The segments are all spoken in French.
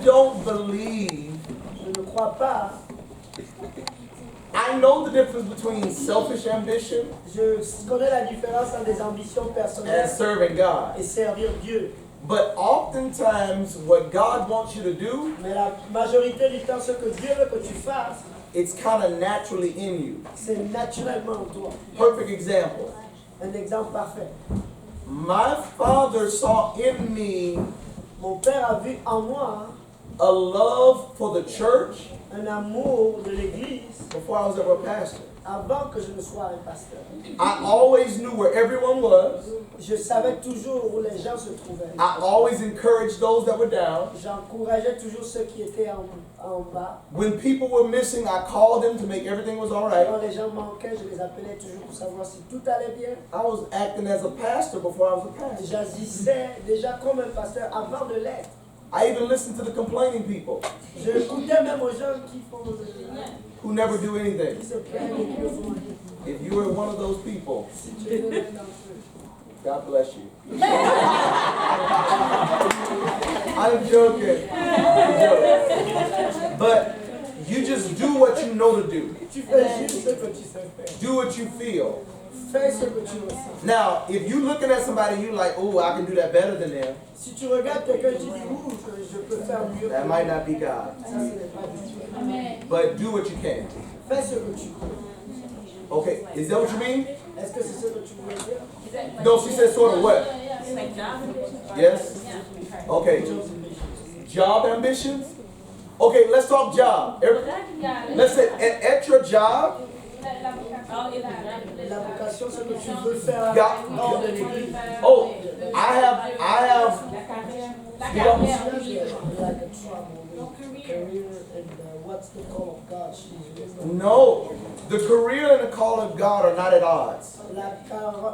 don't believe. Je ne crois pas. I know the difference between selfish ambition Je connais la différence entre des ambitions and personnelles serving God. et servir Dieu. But oftentimes, what God wants you to do, Mais la majorité du temps, ce que Dieu veut que tu fasses, it's kind of naturally in you. c'est naturellement en toi. Perfect example. Un exemple parfait. My father saw in me Mon père a vu en moi a love for the church un amour de l'Église before I was ever a pastor. avant que je ne sois un pasteur. I always knew where everyone was. Je savais toujours où les gens se trouvaient. I always encouraged those that were down. J'encourageais toujours ceux qui étaient en bas. When people were missing, I called them to make everything was all right. Quand les gens manquaient, je les appelais toujours pour savoir si tout allait bien. I was acting as a pastor before I was a pastor. J'agissais déjà comme un pasteur avant de l'être. I even listened to the complaining people Je écoutais même aux gens qui font who never do anything. qui se plaignent et qui ne font rien. If you were one of those people, Si tu es l'un d'entre eux. God bless you. I'm joking. I'm joking. But you just do what you know to do. Tu fais juste ce que tu sais faire. Do what you feel. Fais ce que tu ressens. Now, if you looking at somebody, you like, oh, I can do that better than them. Si tu regardes quelqu'un, tu dis, ouh, je peux faire mieux. That might not be God. Ça, ce n'est pas du tout. But do what you can. Fais ce que tu peux. Okay, is that what you mean? Est-ce que c'est ce que tu voulais dire? No, she said sort of what? Yes? Okay. Job ambitions? Okay, let's talk job. Let's say at your job, La vocation, c'est que tu veux faire God- hors de l'église. oh, I have, you know, Like a trouble with career and what's the call of God? no, the career and the call of God are not at odds.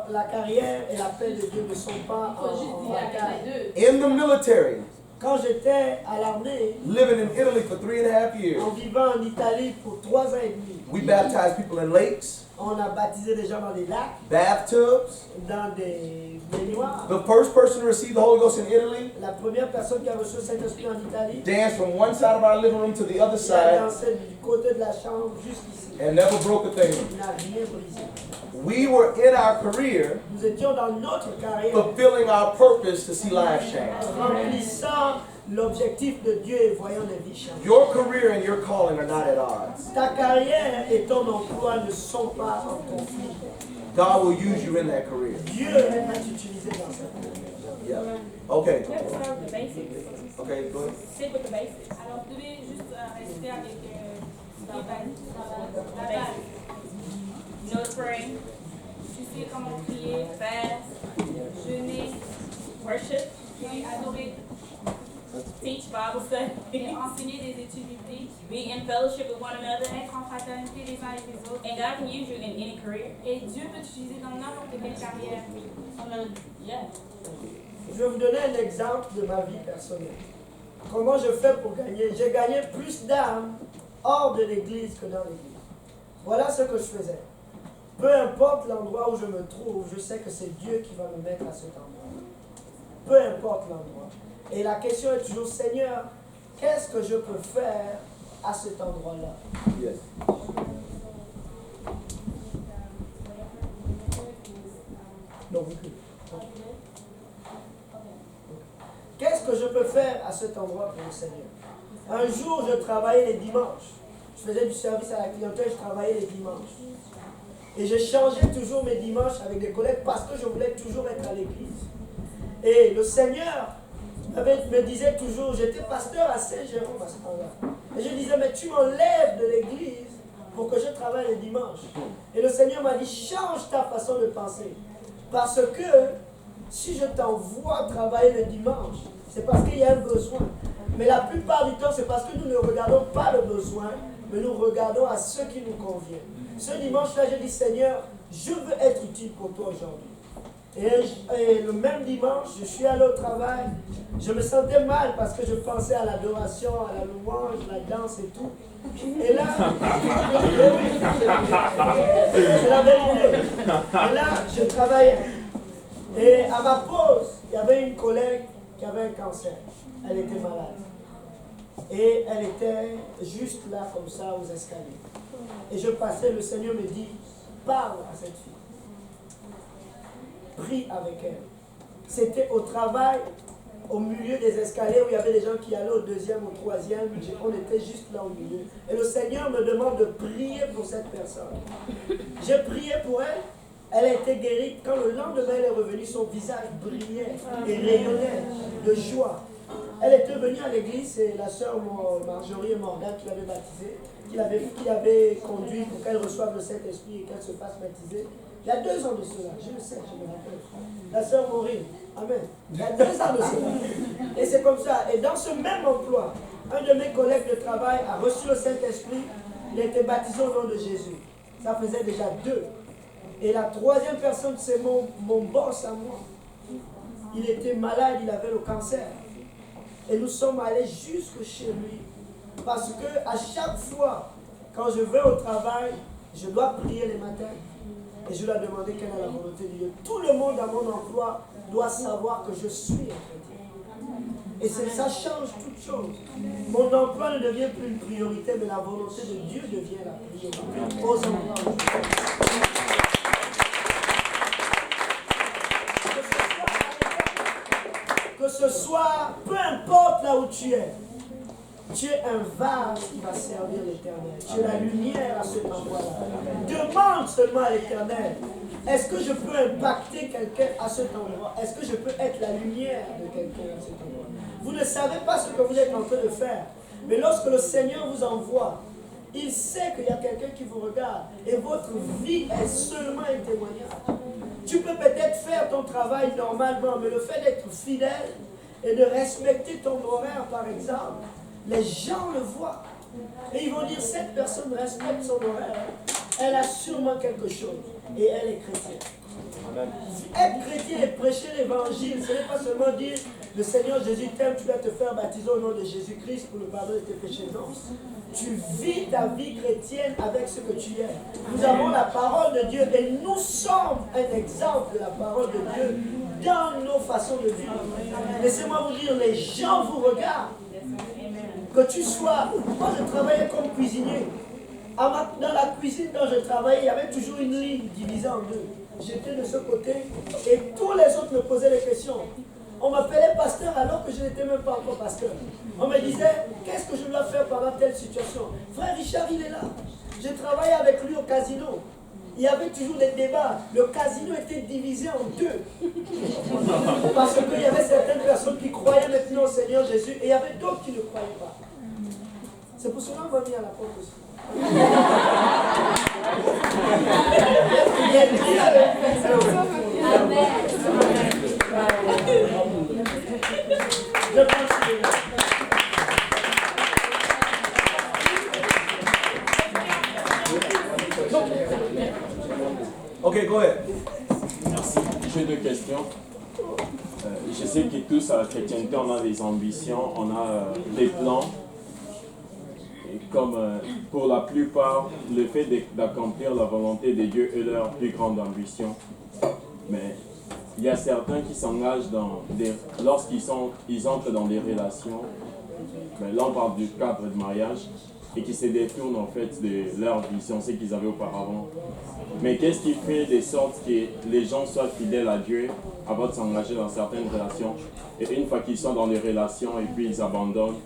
La carrière et l'appel de Dieu ne sont pas en bataille. In the military, Quand j'étais à l'armée, living in Italy for 3.5 years, en vivant en Italie pour 3 ans et demi, we baptized people in lakes, on a baptisé des gens dans des lacs, bathtubs. dans des baignoires. The first person to receive the Holy Ghost in Italy La première personne qui a reçu le Saint-Esprit en Italie, danced from one side of our living room to the other il a side dansé du côté de la chambre jusqu'ici. and never broke a thing. Il n'a rien brisé. We were in our career Nous étions dans notre carrière, fulfilling our purpose to see lives change. remplissant l'objectif de Dieu et voyant les vies changer. Your career and your calling are not at odds. Ta carrière et ton emploi ne sont pas en conflit. God will use you in that career. Dieu va t'utiliser dans cette carrière. Yeah. Okay. Let's start with the basics. Okay, go ahead. Stick with the basics. Alors, vous devez juste rester avec les bases, la base. You know the praying. Tu sais comment prier, fast, jeûner, worship, puis adorer. Teach Bible study, enseigner des études bibliques, be in fellowship with one another, être en fraternité les uns avec les autres. And God can use you in any career. Et Dieu peut t'utiliser dans n'importe quelle carrière. Yeah. Je vais vous donner un exemple de ma vie personnelle. Comment je fais pour gagner? J'ai gagné plus d'âmes hors de l'église que dans l'église. Voilà ce que je faisais. Peu importe l'endroit où je me trouve, je sais que c'est Dieu qui va me mettre à cet endroit. Peu importe l'endroit. Et la question est toujours, Seigneur, qu'est-ce que je peux faire à cet endroit-là? Yes. Non, qu'est-ce que je peux faire à cet endroit pour le Seigneur? Un jour, je travaillais les dimanches. Je faisais du service à la clientèle, je travaillais les dimanches. Et je changeais toujours mes dimanches avec des collègues parce que je voulais toujours être à l'église. Et le Seigneur me disait toujours, j'étais pasteur à Saint-Jérôme à ce temps-là. Et je disais, mais tu m'enlèves de l'église pour que je travaille les dimanches. Et le Seigneur m'a dit, change ta façon de penser. Parce que si je t'envoie travailler le dimanche, c'est parce qu'il y a un besoin. Mais la plupart du temps, c'est parce que nous ne regardons pas le besoin, mais nous regardons à ce qui nous convient. Ce dimanche-là, j'ai dit, Seigneur, je veux être utile pour toi aujourd'hui. Et le même dimanche, je suis allé au travail. Je me sentais mal parce que je pensais à l'adoration, à la louange, la danse et tout. Et là, c'est la vérité. Et là, je travaillais. Et à ma pause, il y avait une collègue qui avait un cancer. Elle était malade. Et elle était juste là, comme ça, aux escaliers. Et je passais, le Seigneur me dit, parle à cette fille. Prie avec elle. C'était au travail, au milieu des escaliers où il y avait des gens qui allaient au deuxième, au troisième. On était juste là au milieu. Et le Seigneur me demande de prier pour cette personne. J'ai prié pour elle. Elle a été guérie. Quand le lendemain elle est revenue, son visage brillait et rayonnait de joie. Elle était venue à l'église, c'est la sœur Marjorie et Morgane qui l'avait baptisée, qui l'avait conduit pour qu'elle reçoive le Saint-Esprit et qu'elle se fasse baptiser. Il y a 2 ans de cela, je le sais, je me rappelle. La sœur Maureen, amen. Il y a 2 ans de cela. Et c'est comme ça. Et dans ce même emploi, un de mes collègues de travail a reçu le Saint-Esprit, il a été baptisé au nom de Jésus. Ça faisait déjà 2. Et la 3e personne, c'est mon boss à moi. Il était malade, il avait le cancer. Et nous sommes allés jusque chez lui. Parce que à chaque fois, quand je vais au travail, je dois prier les matins. Et je dois demander quelle est la volonté de Dieu. Tout le monde à mon emploi doit savoir que je suis un chrétien. Et ça change toute chose. Mon emploi ne devient plus une priorité, mais la volonté de Dieu devient la priorité. Aux emplois. Que ce soit, peu importe là où tu es un vase qui va servir l'Éternel. Tu es la lumière à cet endroit-là. Demande seulement à l'Éternel, est-ce que je peux impacter quelqu'un à cet endroit? Est-ce que je peux être la lumière de quelqu'un à cet endroit? Vous ne savez pas ce que vous êtes en train de faire, mais lorsque le Seigneur vous envoie, il sait qu'il y a quelqu'un qui vous regarde et votre vie est seulement un témoignage. Tu peux peut-être faire ton travail normalement, mais le fait d'être fidèle et de respecter ton horaire, par exemple, les gens le voient. Et ils vont dire, cette personne respecte son horaire. Elle a sûrement quelque chose. Et elle est chrétienne. Amen. Être chrétien et prêcher l'évangile, ce n'est pas seulement dire, le Seigneur Jésus t'aime, tu dois te faire baptiser au nom de Jésus-Christ pour le pardon de tes péchés. Non. Tu vis ta vie chrétienne avec ce que tu es. Nous avons la parole de Dieu et nous sommes un exemple de la parole de Dieu dans nos façons de vivre. Laissez-moi vous dire, les gens vous regardent. Que tu sois, moi je travaillais comme cuisinier. Dans la cuisine dont je travaillais, il y avait toujours une ligne divisée en 2. J'étais de ce côté et tous les autres me posaient des questions. On m'appelait pasteur alors que je n'étais même pas encore pasteur. On me disait, qu'est-ce que je dois faire pendant telle situation? Frère Richard, il est là. J'ai travaillé avec lui au casino. Il y avait toujours des débats. Le casino était divisé en 2. Parce qu'il y avait certaines personnes qui croyaient maintenant au Seigneur Jésus et il y avait d'autres qui ne croyaient pas. C'est pour cela qu'on m'a mis à la porte aussi. Ok, go ahead. Merci. J'ai 2 questions. Je sais que tous à la chrétienté, on a des ambitions, on a des plans. Et comme pour la plupart, le fait d'accomplir la volonté de Dieu est leur plus grande ambition. Mais il y a certains qui s'engagent lorsqu'ils entrent dans des relations. Mais là, on parle du cadre de mariage et qui se détournent en fait de leur vision, ce qu'ils avaient auparavant. Mais qu'est-ce qui fait de sorte que les gens soient fidèles à Dieu avant de s'engager dans certaines relations? Et une fois qu'ils sont dans les relations et puis ils abandonnent,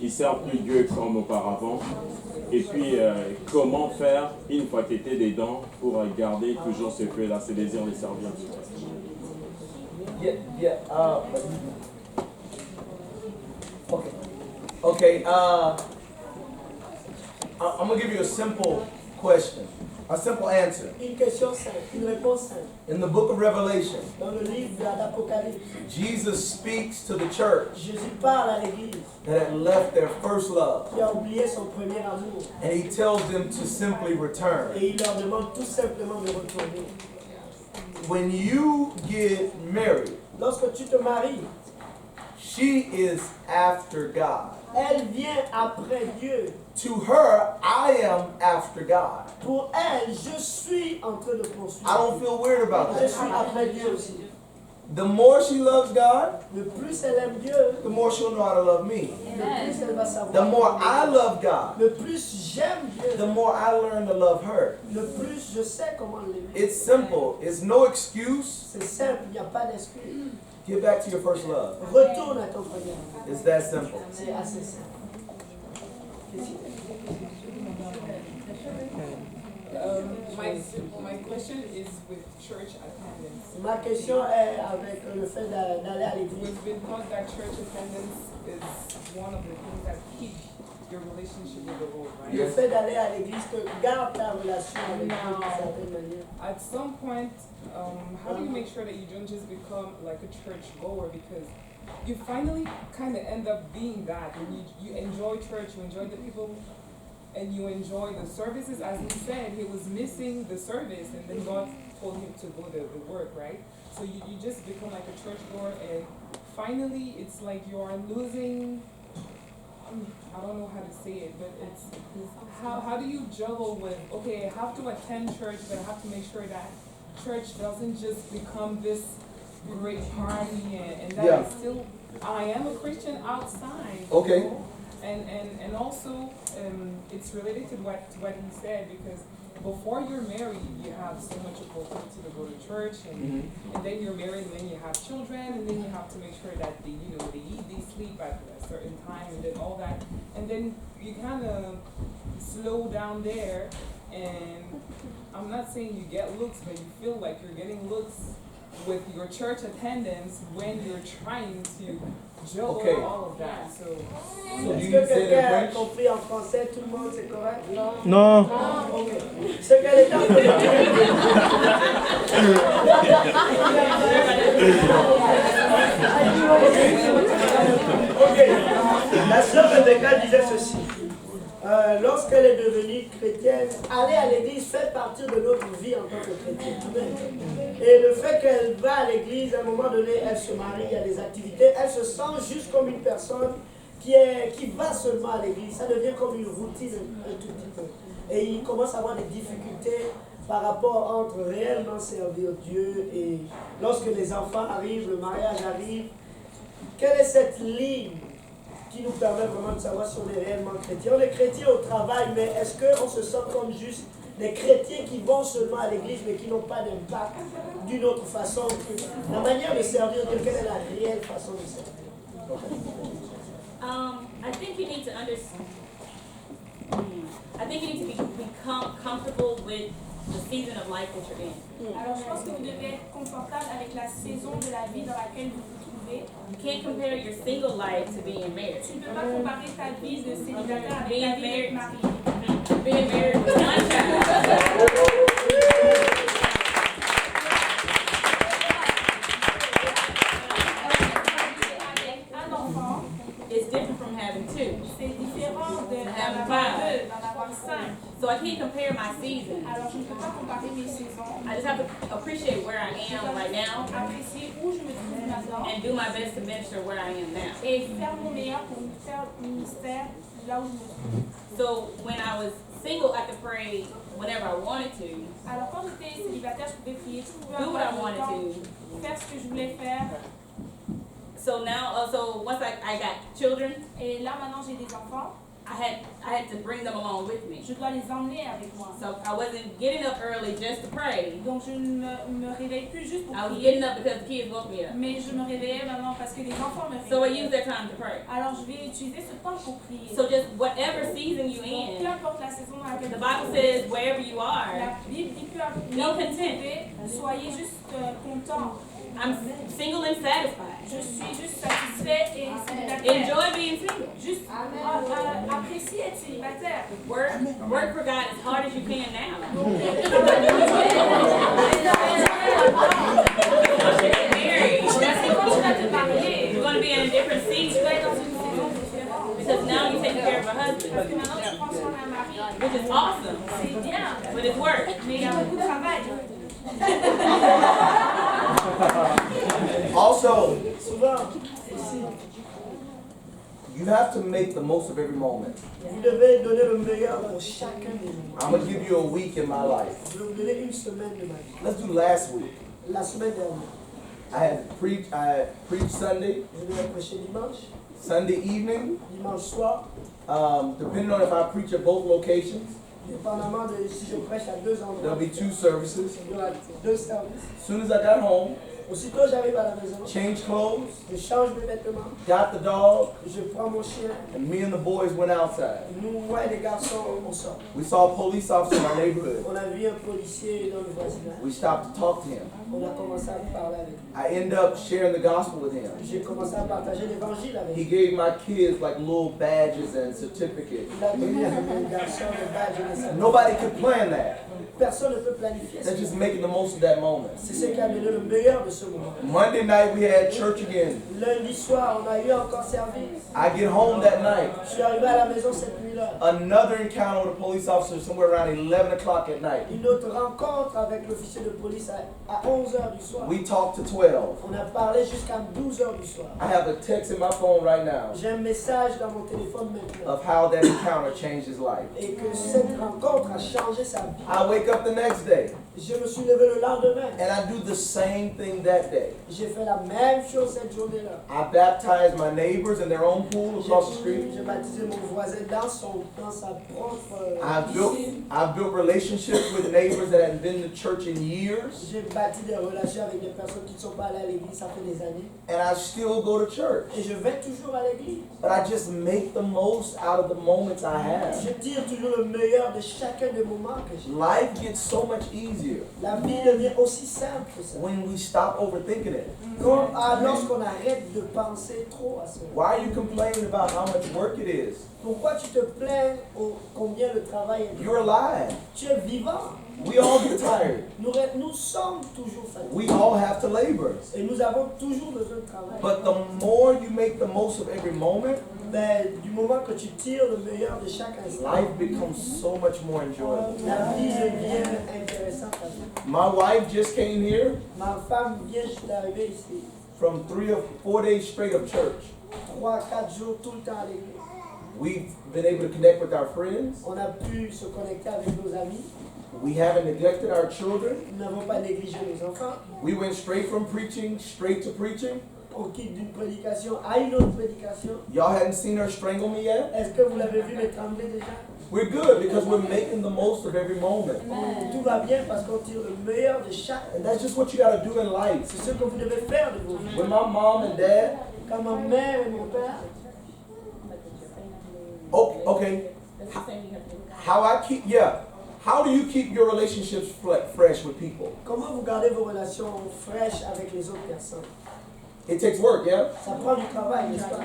ils ne servent plus Dieu comme auparavant. Et puis, comment faire une fois qu'ils étaient dedans pour garder toujours ce feu-là, ce désir de servir Dieu? Okay, I'm going to give you a simple question, a simple answer. Une question simple, une réponse simple. In the book of Revelation, Dans le livre de l'Apocalypse, Jesus speaks to the church Jésus parle à l'église that had left their first love, qui a oublié son premier amour and he tells them to simply return. et il leur demande tout simplement de retourner. When you get married, Lorsque tu te maries, she is after God. elle vient après Dieu. To her, I am after God. Pour elle, je suis en train de poursuivre. I don't feel weird about Je that. suis après Dieu aussi. the more she loves God, le plus elle aime Dieu, the more she'll know how to love me. le plus elle va savoir. The more I love God, Le plus j'aime Dieu, the more I learn to love her. le plus je sais comment l'aimer. It's simple. It's no excuse. C'est simple, il n'y a pas d'excuse. Get back to your first love. Retourne à ton premier amour. It's that simple. C'est assez simple. My question is with church attendance. Ma question est avec le fait d'aller à l'église. We've been taught that church attendance is one of the things that keep your relationship with the Lord, right? Le fait d'aller à l'église te garde ta relation avec Dieu d'une certaine manière. At some point, how do you make sure that you don't just become like a church goer, because you finally kind of end up being that, and you enjoy church, you enjoy the people, and you enjoy the services. As he said, he was missing the service, and then God told him to go to work, right? So you just become like a church goer, and finally it's like you are losing, I don't know how to say it, but it's how do you juggle with, okay, I have to attend church, but I have to make sure that church doesn't just become this great party, and that it's still, I am a Christian outside. Okay. You know? And also, it's related to what he said, because before you're married, you have so much opportunity to go to church, and then you're married, and then you have children, and then you have to make sure that they eat, they sleep at a certain time, and then all that, and then you kind of slow down there, and I'm not saying you get looks, but you feel like you're getting looks with your church attendance when you're trying to juggle all of that. So Est-ce que quelqu'un a compris en français? Tout le monde, c'est correct? Non. Ok. Ce qu'elle est en train de Ok. La sœur Rebecca disait ceci. Lorsqu'elle est devenue chrétienne, aller à l'église fait partie de notre vie en tant que chrétienne. Et le fait qu'elle va à l'église, à un moment donné, elle se marie, il y a des activités, elle se sent juste comme une personne qui va seulement à l'église. Ça devient comme une routine un tout petit peu. Et il commence à avoir des difficultés par rapport entre réellement servir Dieu et lorsque les enfants arrivent, le mariage arrive. Quelle est cette ligne qui nous permet vraiment de savoir si on est réellement chrétien? On est chrétien au travail, mais est-ce qu'on se sent comme juste des chrétiens qui vont seulement à l'église mais qui n'ont pas d'impact d'une autre façon que la manière de servir Dieu? Quelle est la réelle façon de servir? I think you need to understand. I think you need to become comfortable with the season of life that you're in. Alors je pense que vous devez être confortable avec la saison de la vie dans laquelle vous vous trouvez. You can't compare your single life to being married. Tu ne peux pas comparer ta vie de célibataire avec ta vie d'être marié. Being married with one child. It's different from having two. C'est différent d'en avoir deux, d'en avoir cinq. So I can't compare my season. Alors je ne peux pas comparer mes saisons. I just have to appreciate where I am right now Apprécier où je me trouve maintenant and do my best to minister where I am now. et faire mon meilleur pour faire le ministère là où je me trouve. So when I was single, I could pray whenever I wanted to. Alors quand j'étais célibataire, je pouvais prier peu Do what I importe le wanted temps, to. faire ce que je voulais faire. So now, so once I got children, Et là maintenant j'ai des enfants, I had to bring them along with me. je dois les emmener avec moi. So I wasn't getting up early just to pray. Donc je ne me réveille plus juste pour I was prier, getting up because the kids woke me up. mais je me réveillais maintenant parce que les enfants me So I réveillent. use that time to pray. Alors je vais utiliser ce temps pour prier. So just whatever season you Donc, peu in, importe la saison dans laquelle the vous Bible êtes, says wherever you are, la Bible dit peu importe Be là où vous content. vivez, soyez juste contents. I'm single and satisfied. Je suis juste satisfait et célibataire. Enjoy being single. Juste apprécier être célibataire. Work for God as hard as you can now. Married. Quand tu vas te marier, You're going to be in a different tu season vas être dans une saison différente. because now you're taking care of a Parce que husband, maintenant tu prends soin d'un mari. which is awesome, C'est bien, but it's work. mais il y a beaucoup de travail. Also, Souvent, ici, you have to make the most of every moment. vous devez donner le meilleur pour chacun des moments. I'm going to give you a week in my life. Je vais vous donner une semaine de ma vie. Let's do last week. La semaine dernière. I preached Sunday, Je devais prêcher dimanche, Sunday evening, dimanche soir, depending on if I preach at both locations, dépendamment de si je prêche à deux there'll endroits. be 2 services. Il y aura 2 services. As soon as I got home, Aussitôt j'arrive à la maison, changed clothes, je change mes vêtements, got the dog, je prends mon chien, and me and the boys went outside. nous, moi et les garçons, on sort. We saw a police officer in our neighborhood. On a vu un policier dans le voisinage. We stopped to talk to him. On a commencé à parler avec lui. I ended up sharing the gospel with him. J'ai commencé à partager l'évangile avec He lui. gave my kids like little badges and certificates. Il a donné à mes garçons le badge de naissance. Nobody could plan that. Personne ne peut planifier ça. That's just making the most of that moment. C'est ce qui a donné le meilleur de ce moment. Monday night we had church again. Lundi soir, on a eu encore service. I get home that night. Je suis arrivé à la maison cette nuit-là. Another encounter with a police officer somewhere around 11 o'clock at night. Une autre rencontre avec l'officier de police à 11h du soir. We talked to 12. On a parlé jusqu'à 12h du soir. I have a text in my phone right now J'ai un message dans mon téléphone maintenant. of how that encounter changed his life. Et que cette rencontre a changé sa vie. I wake up the next day Je me suis levé le lendemain. and I do the same thing that day. J'ai fait la même chose cette journée-là. I baptized my neighbors in their own pool across the street. J'ai baptisé mon voisin dans sa propre I've built relationships with neighbors that hadn't been to church in years, J'ai bâti des relations avec des personnes qui ne sont pas allées à l'église, ça fait des années. and I still go to church. Et je vais toujours à l'église. But I just make the most out of the moments I have. Je tire toujours le meilleur de chacun des moments que j'ai. Life gets so much easier La vie devient aussi simple que ça. when we stop overthinking it. Lorsqu'on arrête de penser trop à cela. Why are you complaining about how much work it is? Pourquoi tu te plains combien le travail est You're alive. Tu es vivant. We all get tired. Nous sommes toujours We fatigués. all have to labor. Et nous avons toujours besoin de travail. But the more you make the most of every moment, Mais du moment que tu tires le meilleur de chaque instant, life becomes so much more enjoyable. la vie devient intéressante à vivre. My wife just came here Ma femme vient juste d'arriver ici. from 3 or 4 days straight of church. 3-4 jours tout le temps à l'église. We've been able to connect with our friends. On a pu se connecter avec nos amis. We haven't neglected our children. Nous n'avons pas négligé nos enfants. We went straight from preaching straight to preaching. On quitte d'une prédication à une autre prédication. Y'all hadn't seen her strangle me yet? Est-ce que vous l'avez vu m'étrangler déjà? We're good because we're making the most of every moment. Tout va bien parce qu'on tire le meilleur de chaque. And that's just what you got to do in life. C'est ce que vous devez faire de vos vies. With my mom and dad, Quand ma mère et mon père, okay. How do you keep your relationships fresh with people? comment vous gardez vos relations fraîches avec les autres personnes? It takes work, yeah? Ça prend du travail, n'est-ce pas?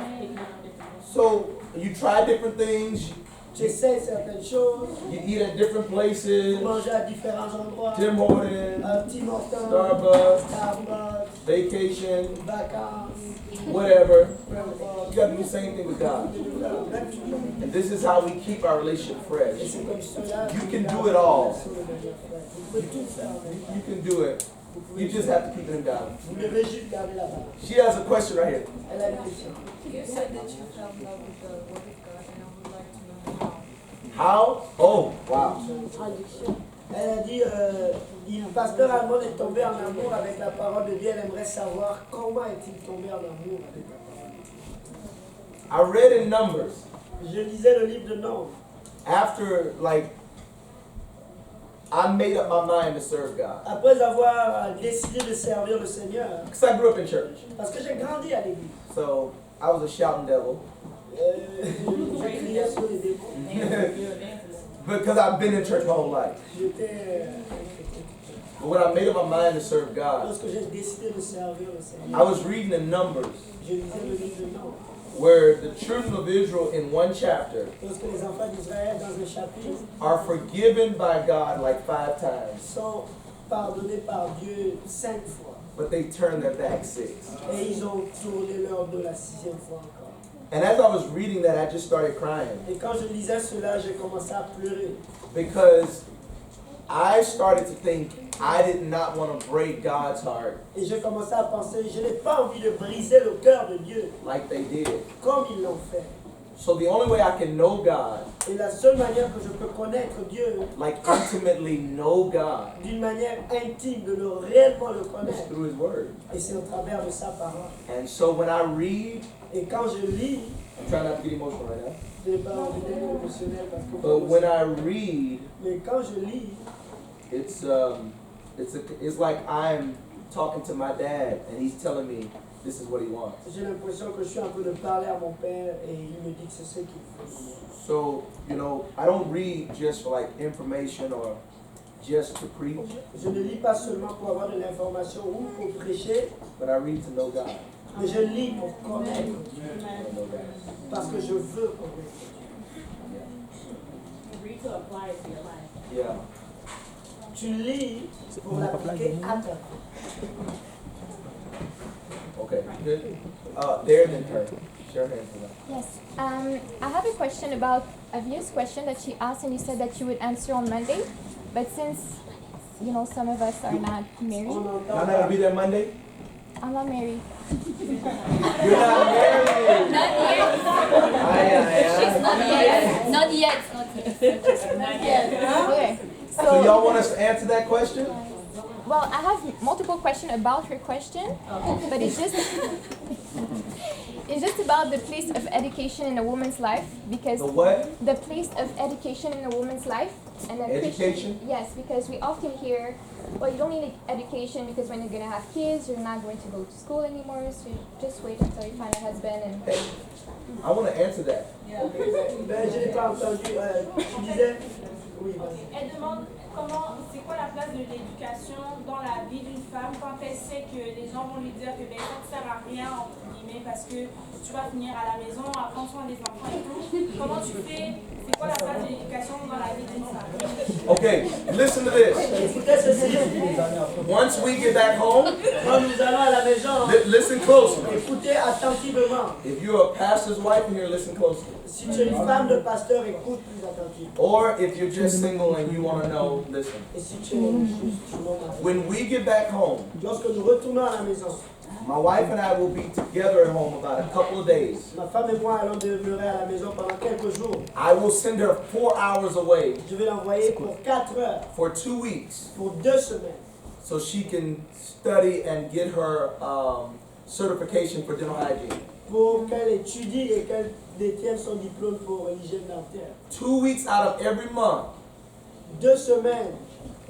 So you try different things, Tu essaies certaines choses, you eat at different vous places, mangez à différents endroits. Tim Hortons, Tim Hortons, Starbucks, Starbucks, vacation, vacances, whatever. peu importe. You got to do the same thing with God. And this is how we keep our relationship Et fresh. c'est comme cela. You can do it all. Vous pouvez tout faire. You can do it. You just have to keep it in God. Vous devez juste garder la balance. She has a question right here. Elle a une question. You said that you fell in love with the Word of God, and I would like to know how. How? Oh, wow. Elle a dit, le pasteur Almond est tombé en amour avec la parole de Dieu. Elle aimerait savoir comment est-il tombé en amour avec la parole. I read in Numbers, Je lisais le livre de Nombres. after, I made up my mind to serve God. Après avoir décidé de servir le Seigneur, Because I grew up in church. parce que j'ai grandi à l'église. So I was a shouting devil. Je criais sur les démons. Because I've been in church my whole life. J'étais. But when I made up my mind to serve God, Lorsque j'ai décidé de servir le Seigneur, I was reading in Numbers je lisais le livre de Nombres. where the children of Israel in one chapter Lorsque les enfants d'Israël, dans un chapitre, are forgiven by God like 5 times, sont pardonnés par Dieu 5 fois. but they turn their back 6. Et ils ont tourné leur dos la 6e fois encore. And as I was reading that, I just started crying Et quand je lisais cela, j'ai commencé à pleurer. because I started to think I did not want to break God's heart Et j'ai commencé à penser, je n'ai pas envie de briser le cœur de Dieu like they did. comme ils l'ont fait. So the only way I can know God, Et la seule manière que je peux connaître Dieu, like intimately know God, d'une manière intime, de le réellement le is connaître, through His Word. et c'est au travers de sa parole. And so when I read, Et quand je lis, I'm trying not to get emotional right now, je n'ai pas envie d'être émotionnel parce que but when I read, mais quand je lis, it's like I'm talking to my dad and he's telling me this is what he wants. j'ai l'impression que je suis en train de parler à mon père et il me dit que c'est ce qu'il faut. So, you know, I don't read just for like information or just to preach, Je ne lis pas seulement pour avoir de l'information ou pour prêcher, but I read to know God. mais je lis pour connaître Dieu. To know God. Parce que je veux connaître Dieu. Read to apply it to your life. Yeah. Tu lis pour l'appliquer à ta vie. Okay. Good. There then her. Share her hand for that. Yes. I have a question about a view's question that she asked, and you said that you would answer on Monday. But since, you know, some of us are not married, On I'm entend not gonna be there Monday. I'm not married. You're not married. Not yet. Aye. Not yet. Not yet. Okay. So y'all want us to answer that question? Well, I have multiple questions about her question, but it's just about the place of education in a woman's life, because The what? the place of education in a woman's life and a Education? Yes, because we often hear, well, you don't need education because when you're gonna have kids, you're not going to go to school anymore, so you just wait until you find a husband and. Hey, I want to answer that. Ben, je n'ai pas entendu. Tu disais? Oui, vas-y. Elle demande c'est quoi la place de l'éducation dans la vie d'une femme quand elle sait que les gens vont lui dire que ben, ça ne sert à rien, entre guillemets, parce que tu vas finir à la maison, à prendre soin des enfants et tout. Comment tu fais? C'est quoi la place de l'éducation dans la vie d'une femme? Okay, listen to this. Écoutez ceci. Once we get back home, Quand nous allons à la maison, listen closely. écoutez attentivement. If you're a pastor's wife in here, listen closely. Si tu es une femme de pasteur, écoute plus attentivement. Or if you're just single and you want to know, listen. Et si tu es juste, tu vas marier. When we get back home, Lorsque nous retournons à la maison, my wife and I will be together at home about a couple of days. ma femme et moi allons demeurer à la maison pendant quelques jours. I will send her 4 hours away Je vais l'envoyer pour 4 heures, for 2 weeks pour 2 semaines, so she can study and get her certification for dental hygiene. pour qu'elle étudie et qu'elle détienne son diplôme pour l'hygiène dentaire. 2 weeks out of every month 2 semaines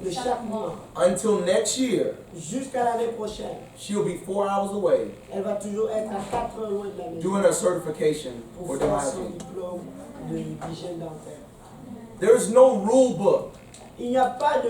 de chaque mois, until next year, jusqu'à l'année prochaine. she'll be 4 hours away Elle va toujours être à 4 heures loin de la maison doing her certification pour for dental faire son hygiene. diplôme d'hygiène dentaire. There's no rule book Il n'y a pas de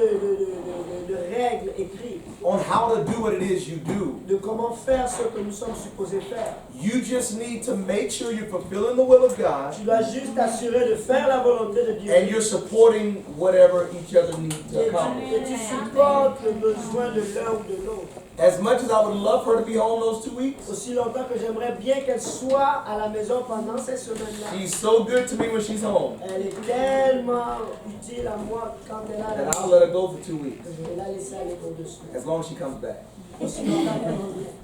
règles écrites on how to do what it is you do. de comment faire ce que nous sommes supposés faire. You just need to make sure you're fulfilling the will of God Tu dois juste t'assurer de faire la volonté de Dieu and you're supporting whatever each other needs to accomplish. et tu supportes le besoin de l'un ou de l'autre. As much as I would love her to be home those 2 weeks, Aussi longtemps que j'aimerais bien qu'elle soit à la maison pendant ces semaines-là. she's so good to me when she's home Elle est tellement utile à moi quand elle est à la that I'll maison let her go for 2 weeks que je vais la laisser aller pour 2 semaines. as long as she comes back. Aussi longtemps qu'elle revient.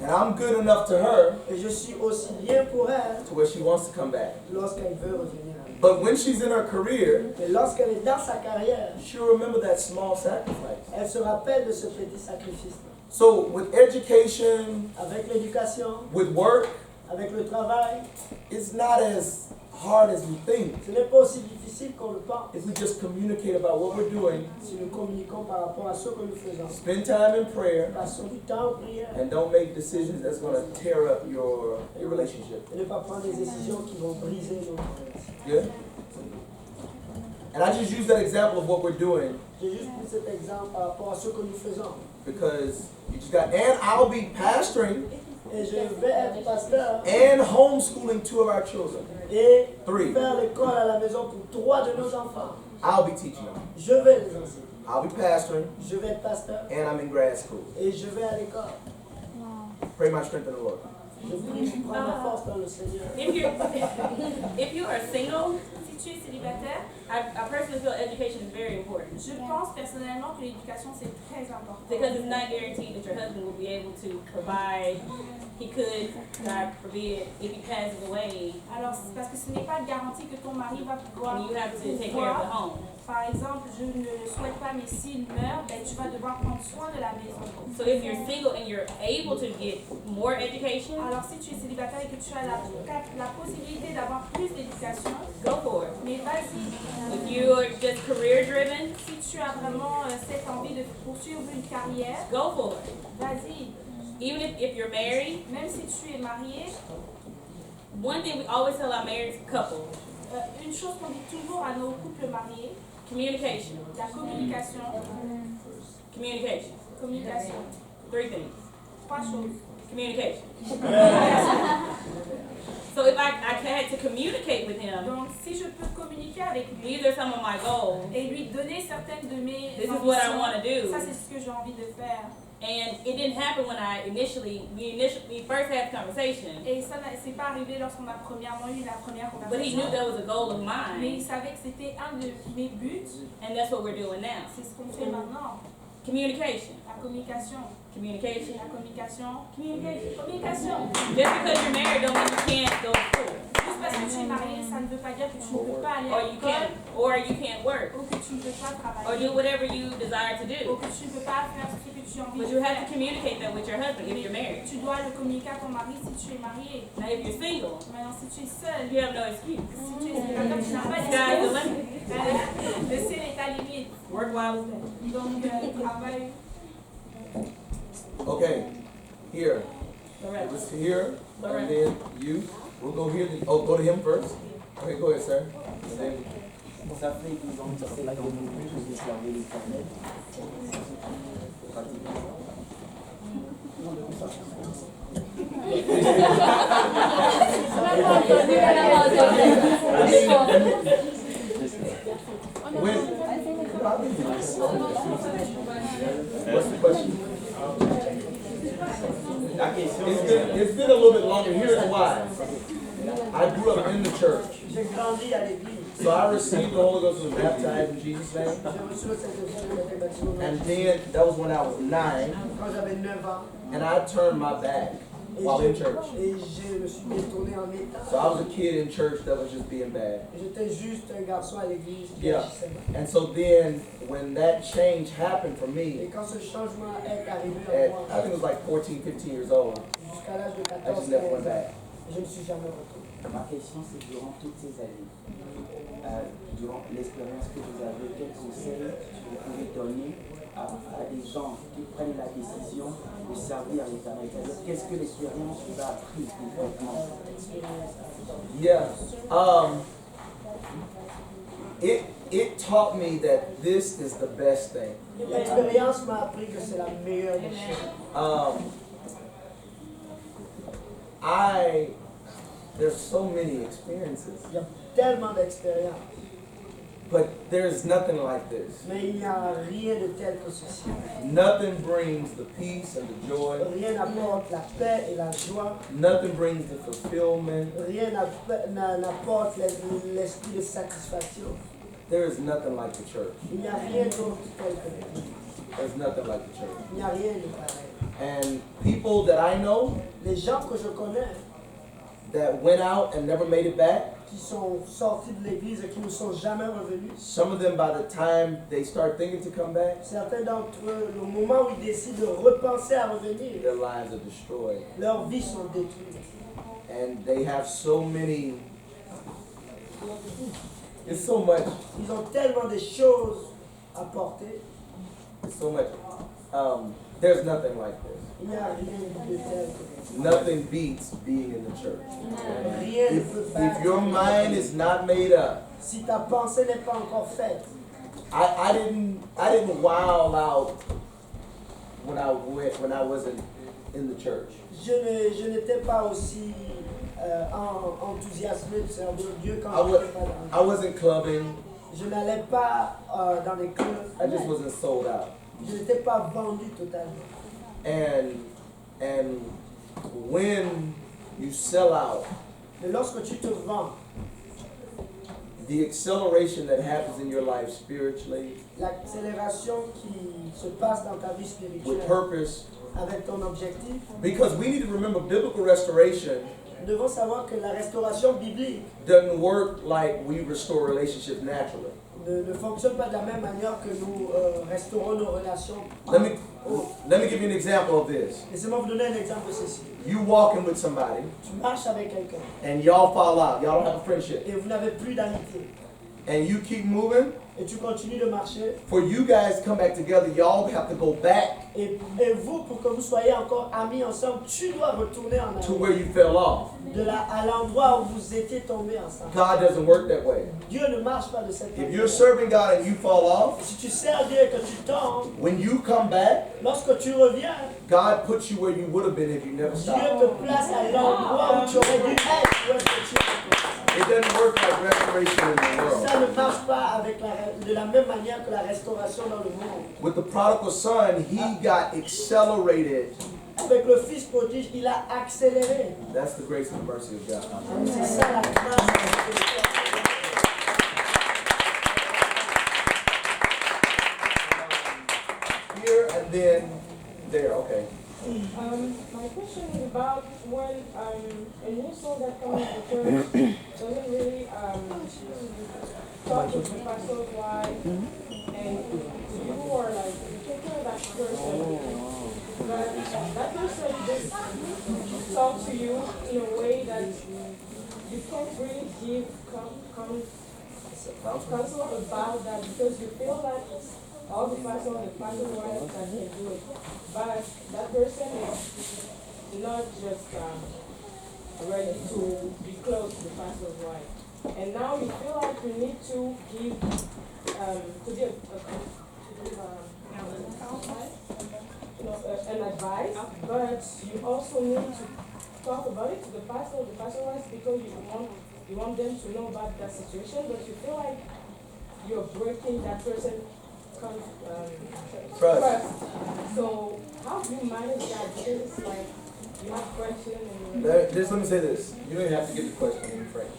And I'm good enough to her Et je suis aussi bien pour elle to where she wants to come back. lorsqu'elle veut revenir à la maison. But when she's in her career, Mais lorsqu'elle est dans sa carrière, she'll remember that small sacrifice. elle se rappelle de ce petit sacrifice. So with education, Avec l'éducation, with work, avec le travail, it's not as hard as we think ce n'est pas aussi difficile qu'on le pense if we just communicate about what we're doing, si nous communiquons par rapport à ce que nous faisons. spend time in prayer, Passons du temps en prière and don't make decisions that's going to tear up your relationship. et ne pas prendre des décisions qui vont briser notre relation. Good? And I just use that example of what we're doing J'ai juste pris cet exemple par rapport à ce que nous faisons. because you just got, and I'll be pastoring Et je vais être pasteur and homeschooling 2 of our children. et 3. faire l'école à la maison pour 3 de nos enfants. I'll be teaching them. Je vais les enseigner. I'll be pastoring Je vais être pasteur and I'm in grad school. et je vais à l'école. Pray my strength in the Lord. Je prie pour prendre la force dans le Seigneur. If you are single, Si tu es célibataire, I personally feel education is very important je pense personnellement que l'éducation c'est très important. because it's not guaranteed that your husband will be able to provide he could, God forbid, if he passes away, Alors, c'est parce que ce n'est pas garanti que ton mari va pouvoir and you have to take care of the home. Par exemple, je ne le souhaite pas, mais s'il meurt, ben, tu vas devoir prendre soin de la maison. So if you're single and you're able to get more education, Alors, si tu es célibataire et que tu as la possibilité d'avoir plus d'éducation, go for it. mais vas-y. If you are just career driven, Si tu as vraiment cette envie de poursuivre une carrière, go for it. vas-y. Even if you're married, Même si tu es marié, one thing we always tell our married couples, une chose qu'on dit toujours à nos couples mariés, communication. la communication. Communication. Communication. 3 things. 3 choses. Communication. So if I had to communicate with him, Donc, si je peux communiquer avec lui these are some of my goals, et lui donner certaines de mes this is what I want to ambitions, do. ça c'est ce que j'ai envie de faire. And it didn't happen when we first had the conversation, Et ça c'est pas arrivé lorsqu'on a premièrement eu la première but he knew conversation. that was a goal of Mais il mine, savait que c'était un de mes buts. and that's what we're doing now. C'est ce qu'on fait maintenant. Communication. La communication. Communication. La communication. Communication. Communication. Just because you're married don't mean you can't go to school. Juste parce que tu es marié, ça ne veut pas dire que tu ne peux pas aller Or à you l'école can't work. ou que tu ne peux pas Or travailler do whatever you desire to ou do. que tu ne peux pas faire ce que tu as envie But de you have faire. to communicate that with your husband if you're married. Tu dois le communiquer à ton mari si tu es marié. Now if you're single, Maintenant, si tu es seul, you have no excuse. si tu es célibataire, tu n'as pas Sky's the d'excuse. limit. Le ciel est ta limite. Work while it's day. Donc, travaille. Okay, here. Loretta. Let's here, and Loretta. then you. We'll go here. Go to him first. Okay, go ahead, sir. And then, Ça fait 10 ans que c'est là que je servais l'Éternel. Pratiquement. what's the question? La question, It's been a little bit longer. Here's why. I grew up in the church. J'ai grandi à l'église. So I received the Holy Ghost and was baptized in Jesus' name. J'ai reçu le Saint-Esprit, j'ai été baptisé au nom de And Jésus. then, that was when I was 9, Quand j'avais 9 ans, and I turned my back et while in je church. me suis détourné en So I état. was a kid in church that was just being bad. J'étais juste un garçon à l'église qui Yeah. agissait mal. And so then, when that change happened for Et me, quand ce changement est arrivé at, en moi, I think it was like 14, 15 years old, jusqu'à l'âge de I 14 just never went 15 ans, back. je ne suis jamais retourné. ma question c'est durant toutes ces années, durant l'expérience que vous avez, quels conseils vous pouvez donner à des gens qui prennent la décision de servir l'Éternel? C'est-à-dire, qu'est-ce que l'expérience vous a appris concrètement? Yeah. It taught me that this is the best thing. L'expérience m'a appris que c'est la meilleure des choses. There's so many experiences, Il y a tellement d'expériences, but there's nothing like this. mais il n'y a rien de tel que ceci. Nothing brings the peace and the joy. Rien n'apporte la paix et la joie. Nothing brings the fulfillment. Rien n'apporte l'esprit de satisfaction. There is nothing like the church. Il n'y a rien d'autre tel que l'Église. There's nothing like the church. Il n'y a rien de pareil. And people that I know Les gens que je connais that went out and never made it back, qui sont sortis de l'Église et qui ne sont jamais revenus, some of them by the time they start thinking to come back, certains d'entre eux, au moment où ils décident de repenser à revenir, their lives are destroyed. leurs vies sont détruites. And they have so many, it's so much, Ils ont tellement de choses à porter. it's so much. There's nothing like this. Il n'y a rien de tel que Nothing beats being in the church. rien ne peut If your battre. mind is not made up, Si ta pensée n'est pas encore faite, I didn't wild out when I wasn't in the church. je n'étais pas aussi enthousiasmé de servir Dieu quand I je was n'étais pas dans I wasn't clubbing. Je n'allais pas dans les clubs. I just wasn't sold out. Je n'étais pas vendu totalement. And when you sell out, Mais lorsque tu te vends, the acceleration that happens in your life spiritually, l'accélération qui se passe dans ta vie with spirituelle, purpose, avec ton objectif. Because we need to remember biblical restoration Nous devons savoir que la restauration biblique doesn't work like we restore relationships naturally. ne fonctionne pas de la même manière que nous restaurons nos relations. Let me give you an example of this. Laissez-moi vous donner un exemple de ceci. You walking with somebody Tu marches avec quelqu'un and y'all fall out. Y'all don't have a friendship. et vous n'avez plus d'amitié. And you keep moving. Et tu continues de marcher. For you guys to come back together, y'all have to go back Et vous, pour que vous soyez encore amis ensemble, tu dois retourner en to arrière. where you fell off. À l'endroit où vous étiez tombés ensemble. God doesn't work that way. Dieu ne marche pas de cette If manière. you're serving God and you fall off, Si tu sers Dieu et que tu tombes, when you come back, lorsque tu reviens, God puts you where you would have been if you never Dieu stopped. te place à l'endroit où tu aurais dû être. Où est-ce que tu es. It doesn't work like restoration in the world. Ça ne marche pas avec de la même manière que la restauration dans le monde. With the prodigal son, he got accelerated. Avec le fils prodige, il a accéléré. That's the grace and the mercy of God. C'est ça la grâce de Dieu. Here and then there. Okay. My question is about when a new soul that comes to church doesn't really talk with the pastor's wife, and you are like taking care of that person, but that person just talks to you in a way that you can't really give counsel about that because you feel that all the pastor's wife can do it. But that person is not just ready to be close to the pastor's wife. And now you feel like you need to give an advice, but you also need to talk about it to the pastor's wife because you want them to know about that situation, but you feel like you're breaking that person's trust. So how do you manage that? Because it's like you have questions and Just let me say this. You don't even have to get the question in French.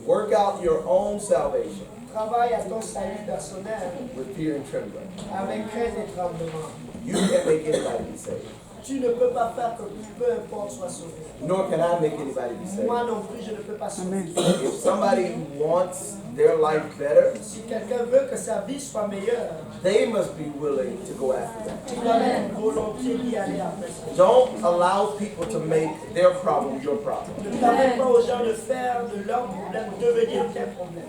Work out your own salvation Travaille à ton salut personnel with fear and trembling. avec crainte et tremblement. You can't make anybody be saved. Tu ne peux pas faire que peu importe soit sauvé. Nor can I make anybody be saved. Moi non plus, je ne peux pas sauver. If somebody wants their life better, Si quelqu'un veut que sa vie soit meilleure, they must be willing to go after that. tu dois être volontiers d'y aller après ça. Don't allow people to make their problem your problem. Ne permets pas aux gens de faire de leur problème devenir tes problèmes.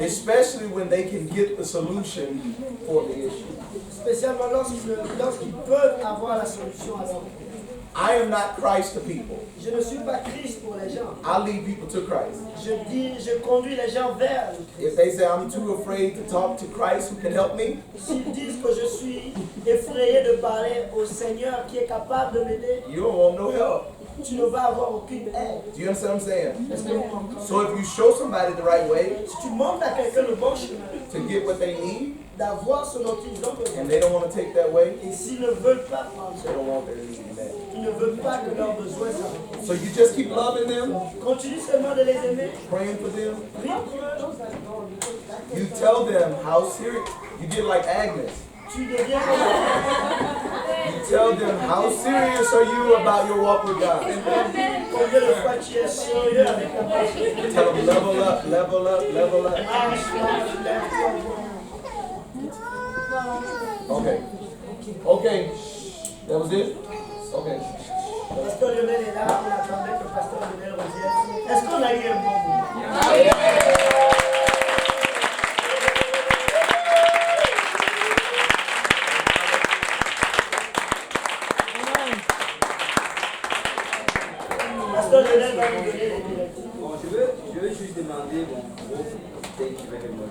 Especially when they can get the solution for the issue. Spécialement lorsqu'ils peuvent avoir la solution à leur problème. I am not Christ to people. Je ne suis pas Christ pour les gens. I lead people to Christ. Je conduis les gens vers le Christ. If they say I'm too afraid to talk to Christ who can help me, S'ils disent que je suis effrayé de parler au Seigneur qui est capable de m'aider, you don't want no help. tu ne vas avoir aucune aide. Do you understand what I'm saying? Est-ce que vous comprenez? So if you show somebody the right way Si tu montres à quelqu'un le bon chemin, to get what they need, d'avoir ce dont ils ont besoin, and they don't want to take that way, et s'ils ne veulent pas prendre they ça, don't want their needs to be met. ils ne veulent pas que leurs besoins soient. So you just keep loving them, Continue seulement de les aimer, praying for them. prie pour eux, You tell them how serious. You get like Agnes. tu deviens You tell them how serious are you about your walk with God. combien de fois tu es sérieux avec la personne. Tell them level up, level up, level up. Marche, lève-toi. Okay. Okay. That was it? Okay. Pasteur Lionel est là, on attendait que Pasteur Lionel revienne. Est-ce qu'on a eu un bon moment? Pasteur Lionel va nous donner les directives. Bon, je veux juste demander, bon, thank you very much.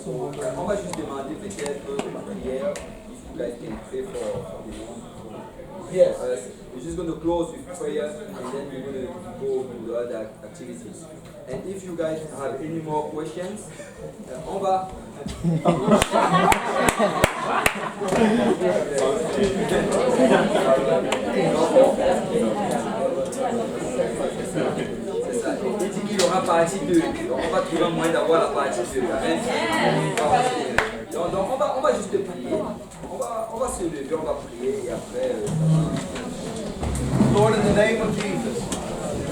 So, on va juste demander peut-être la prière, if you guys can pray for the one. Yes. We're just going to close with prayer and then we're going to go to the other activities. And if you guys have any more questions, on va. C'est ça. Il dit qu'il y aura partie 2. Donc on va trouver un moyen d'avoir la partie 2. Amen. Donc on va juste prier. On va se lever, on va prier et après. Lord, in the name of Jesus,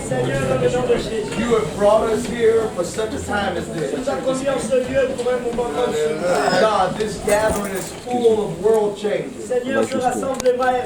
Seigneur, dans le nom de Jésus, you have brought us here for such a time as tu this. nous as conduits en ce lieu pour un moment comme celui-ci. God, this gathering is full of world changers. Seigneur, ce rassemblement est